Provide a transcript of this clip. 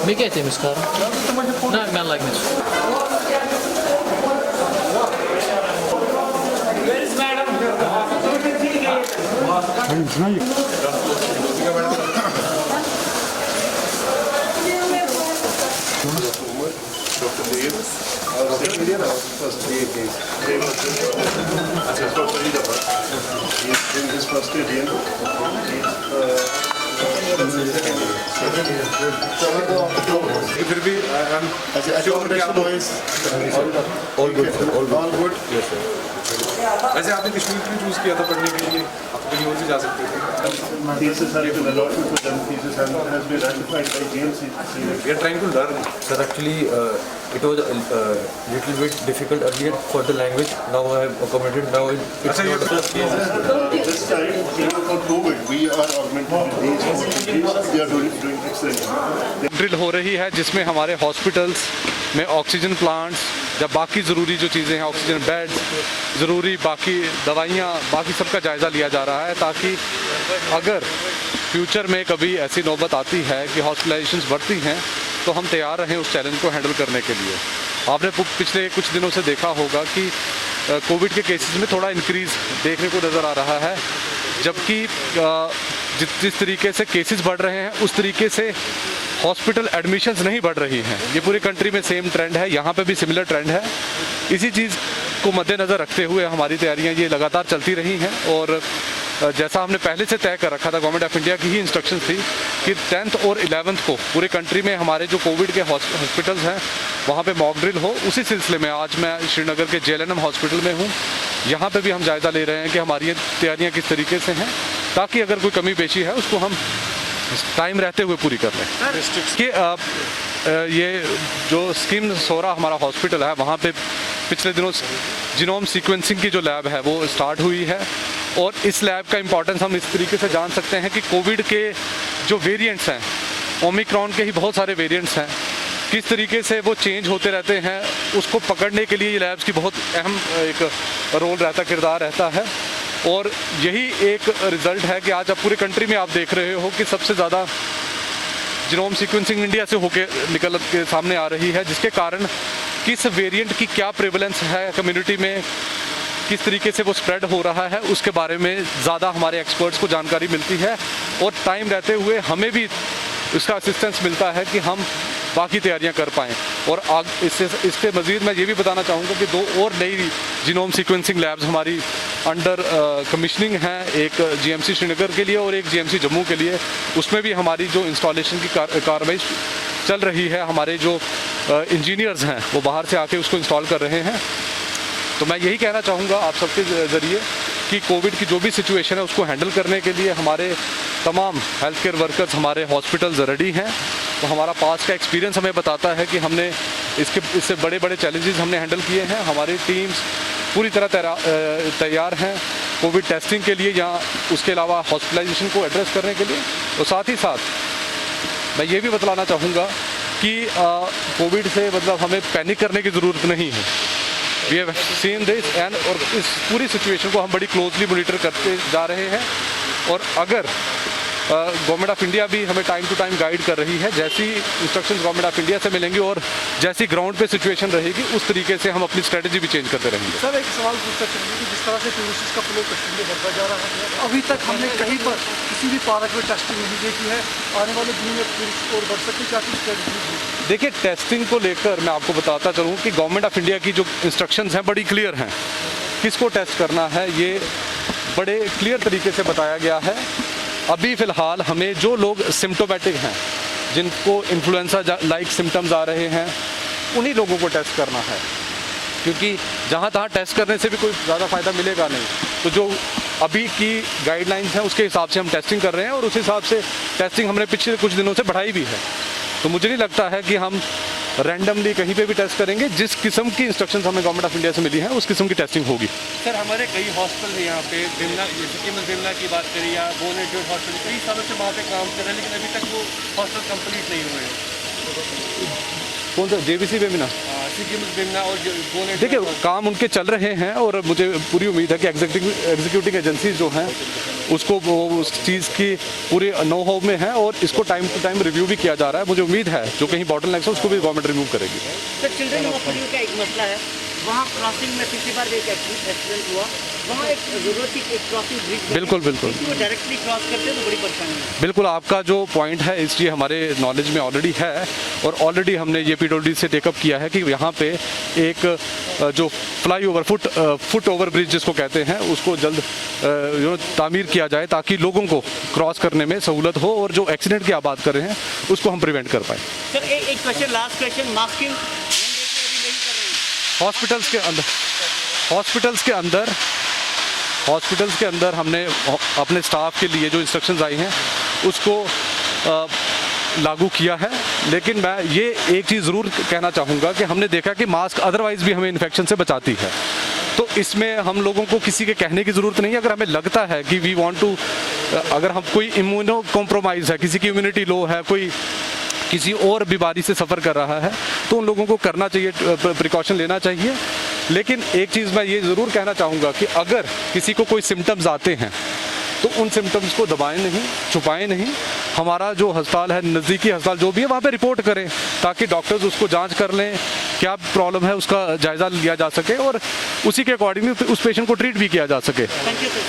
Mir geht dem cara. Não, me like this. Where is madam? फिर भी all good. Yes, sir. वैसे आपने कश्मीर क्यों चूज किया था पढ़ने के लिए? आप तो कहीं और से जा सकते थे। Thesis has been allotted to them. Thesis has been ratified by GMC. We are trying to learn. Sir, actually, it was a little bit difficult earlier for the language. Now I have accommodated. Now it's अच्छा, ये not. This time, for COVID, we are augmenting these opportunities. They are doing excellent. Drill हो रही है जिसमें हमारे hospitals में oxygen plants या बाकी ज़रूरी जो चीज़ें हैं, ऑक्सीजन बेड्स, ज़रूरी बाकी दवाइयाँ, बाकी सबका जायज़ा लिया जा रहा है, ताकि अगर फ्यूचर में कभी ऐसी नौबत आती है कि हॉस्पिटलाइजेशंस बढ़ती हैं तो हम तैयार रहें उस चैलेंज को हैंडल करने के लिए। आपने पिछले कुछ दिनों से देखा होगा कि कोविड के केसेस में थोड़ा इंक्रीज़ देखने को नज़र आ रहा है, जबकि जिस तरीके से केसेस बढ़ रहे हैं उस तरीके से हॉस्पिटल एडमिशन्स नहीं बढ़ रही हैं। ये पूरी कंट्री में सेम ट्रेंड है, यहाँ पे भी सिमिलर ट्रेंड है। इसी चीज़ को मद्देनज़र रखते हुए हमारी तैयारियाँ ये लगातार चलती रही हैं और जैसा हमने पहले से तय कर रखा था, गवर्नमेंट ऑफ इंडिया की ही इंस्ट्रक्शन थी कि 10th और 11th को पूरे कंट्री में हमारे जो कोविड के हॉस्पिटल्स हैं वहाँ पे मॉक ड्रिल हो। उसी सिलसिले में आज मैं श्रीनगर के JLNM हॉस्पिटल में हूँ। यहाँ पे भी हम जायज़ा ले रहे हैं कि हमारी तैयारियाँ किस तरीके से हैं, ताकि अगर कोई कमी पेशी है उसको हम टाइम रहते हुए पूरी कर लें। कि ये जो स्कीम सोरा हमारा हॉस्पिटल है, वहाँ पे पिछले दिनों जीनोम सीक्वेंसिंग की जो लैब है वो स्टार्ट हुई है और इस लैब का इम्पोर्टेंस हम इस तरीके से जान सकते हैं कि कोविड के जो वेरिएंट्स हैं, ओमिक्रॉन के ही बहुत सारे वेरिएंट्स हैं, किस तरीके से वो चेंज होते रहते हैं, उसको पकड़ने के लिए ये लैब्स की बहुत अहम एक रोल रहता, किरदार रहता है। और यही एक रिज़ल्ट है कि आज आप पूरी कंट्री में आप देख रहे हो कि सबसे ज़्यादा जीनोम सीक्वेंसिंग इंडिया से होके निकल के सामने आ रही है, जिसके कारण किस वेरिएंट की क्या प्रेवलेंस है कम्युनिटी में, किस तरीके से वो स्प्रेड हो रहा है, उसके बारे में ज़्यादा हमारे एक्सपर्ट्स को जानकारी मिलती है और टाइम रहते हुए हमें भी उसका असिस्टेंस मिलता है कि हम बाकी तैयारियां कर पाएँ। और इससे मज़ीद मैं ये भी बताना चाहूँगा कि 2 और नई जीनोम सीक्वेंसिंग लैब्स हमारी अंडर कमिश्निंग हैं, एक GMC श्रीनगर के लिए और एक GMC जम्मू के लिए। उसमें भी हमारी जो इंस्टॉलेशन की कार्रवाई चल रही है, हमारे जो इंजीनियर्स हैं वो बाहर से आके उसको इंस्टॉल कर रहे हैं। तो मैं यही कहना चाहूँगा आप सबके ज़रिए कि कोविड की जो भी सिचुएशन है उसको हैंडल करने के लिए हमारे तमाम हेल्थ केयर वर्कर्स, हमारे हॉस्पिटल्स रेडी हैं। तो हमारा पास्ट का एक्सपीरियंस हमें बताता है कि हमने इससे बड़े बड़े चैलेंजेस हमने हैंडल किए हैं। हमारी टीम्स पूरी तरह तैयार हैं कोविड टेस्टिंग के लिए या उसके अलावा हॉस्पिटलाइजेशन को एड्रेस करने के लिए। तो साथ ही साथ मैं ये भी बतलाना चाहूँगा कि कोविड से मतलब हमें पैनिक करने की ज़रूरत नहीं है। We have seen this and और इस पूरी सिचुएशन को हम बड़ी क्लोजली मॉनिटर करते जा रहे हैं और अगर गवर्नमेंट ऑफ इंडिया भी हमें टाइम टू टाइम गाइड कर रही है। जैसी इंस्ट्रक्शंस गवर्नमेंट ऑफ इंडिया से मिलेंगी और जैसी ग्राउंड पे सिचुएशन रहेगी उस तरीके से हम अपनी स्ट्रेटजी भी चेंज करते रहेंगे। सर एक सवाल पूछना चाहूँगी कि जिस तरह से टूरिस्ट का फ्लो कश्मीर में बढ़ता जा रहा है, अभी तक हमने कहीं पर किसी भी पार्क में टेस्टिंग नहीं देखी है। आने वाले दिनों में टूरिस्ट और बढ़ सकती है, क्या कुछ स्ट्रेटजी? देखिए, टेस्टिंग को लेकर मैं आपको बताता चलूँ कि गवर्नमेंट ऑफ इंडिया की जो इंस्ट्रक्शंस हैं बड़ी क्लियर हैं। किसको टेस्ट करना है ये बड़े क्लियर तरीके से बताया गया है। अभी फ़िलहाल हमें जो लोग सिम्टोमेटिक हैं, जिनको इन्फ्लुएंजा लाइक सिम्टम्स आ रहे हैं, उन्हीं लोगों को टेस्ट करना है, क्योंकि जहाँ तहाँ टेस्ट करने से भी कोई ज़्यादा फ़ायदा मिलेगा नहीं। तो जो अभी की गाइडलाइंस हैं उसके हिसाब से हम टेस्टिंग कर रहे हैं और उस हिसाब से टेस्टिंग हमने पिछले कुछ दिनों से बढ़ाई भी है। तो मुझे नहीं लगता है कि हम रैंडमली कहीं पे भी टेस्ट करेंगे। जिस किस्म की इंस्ट्रक्शंस हमें गवर्नमेंट ऑफ इंडिया से मिली हैं उस किस्म की टेस्टिंग होगी। सर हमारे कई हॉस्पिटल हैं यहाँ पे, बिमला बिमला की बात करें या बोनेट हॉस्पिटल, कई सालों से वहाँ पे काम कर रहे हैं, लेकिन अभी तक वो हॉस्पिटल कंप्लीट नहीं हुए हैं। कौन सा JBC बिमला? बिमला और बोनेट। देखिए, काम उनके चल रहे हैं और मुझे पूरी उम्मीद है कि एग्जीक्यूटिव एजेंसीज जो हैं उसको वो उस चीज़ की पूरी नो हाउ में है और इसको टाइम टू टाइम रिव्यू भी किया जा रहा है। मुझे उम्मीद है जो कहीं बॉटलनेक्स है उसको भी गवर्नमेंट रिमूव करेगी। सर चिल्ड्रन हॉस्पिटल का एक मसला है, वहाँ क्रॉसिंग में पिछली बार एक एक्सीडेंट हुआ, वहाँ एक ज़रूरत थी एक क्रॉसिंग ब्रिज। बिल्कुल बिल्कुल वो डायरेक्टली क्रॉस करते हैं तो बड़ी परेशानी है। बिल्कुल, आपका जो पॉइंट है इसलिए हमारे नॉलेज में ऑलरेडी है और ऑलरेडी हमने ये PWD से टेकअप किया है कि यहाँ पे एक जो फ्लाईओवर फुट ओवर ब्रिज जिसको कहते हैं उसको जल्द तामीर किया जाए ताकि लोगों को क्रॉस करने में सहूलत हो और जो एक्सीडेंट की आप बात कर रहे हैं उसको हम प्रिवेंट कर पाएँ। सर एक question, last question, masking hospitals के अंदर हमने अपने स्टाफ के लिए जो इंस्ट्रक्शंस आई हैं उसको लागू किया है। लेकिन मैं ये एक चीज़ ज़रूर कहना चाहूँगा कि हमने देखा कि मास्क अदरवाइज़ भी हमें इन्फेक्शन से बचाती है, तो इसमें हम लोगों को किसी के कहने की ज़रूरत नहीं है। अगर हमें लगता है कि वी वांट टू, अगर हम कोई इम्यूनो कॉम्प्रोमाइज़ है, किसी की इम्यूनिटी लो है, कोई किसी और बीमारी से सफ़र कर रहा है, तो उन लोगों को करना चाहिए, प्रिकॉशन लेना चाहिए। लेकिन एक चीज़ मैं ये ज़रूर कहना चाहूँगा कि अगर किसी को कोई सिम्टम्स आते हैं तो उन सिम्टम्स को दबाएं नहीं, छुपाएं नहीं। हमारा जो अस्पताल है, नज़दीकी अस्पताल जो भी है, वहाँ पे रिपोर्ट करें ताकि डॉक्टर्स उसको जांच कर लें, क्या प्रॉब्लम है उसका जायज़ा लिया जा सके और उसी के अकॉर्डिंगली उस पेशेंट को ट्रीट भी किया जा सके। Thank you sir.